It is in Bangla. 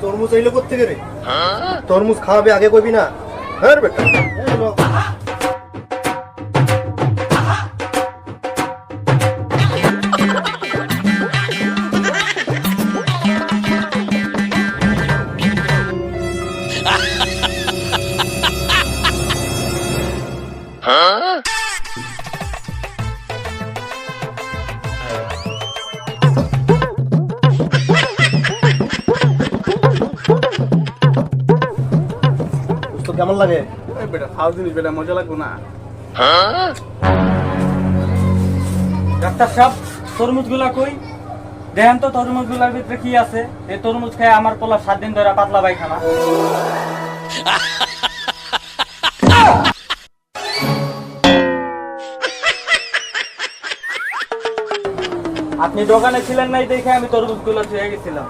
তরমুজ আইলো কোত্থেকে রে? তরমুজ খাওয়াবে আগে কইবি না? হ্যাঁ বেটা তো কেমন লাগে? বেটা ফাউ জিনিস বেটা মজা লাগবো না। ডাক্তার সাহেব তরমুজ গুলা কই দেখেন তো, তরমুজ গুলার ভিতরে কি আছে? এই তরমুজ খায় আমার পোলা 7 দিন ধরে পাতলা পায়খানা। আপনি দোকানে ছিলেন নাই দেখে আমি তরমুজ গুলো ছুঁয়ে গেছিলাম।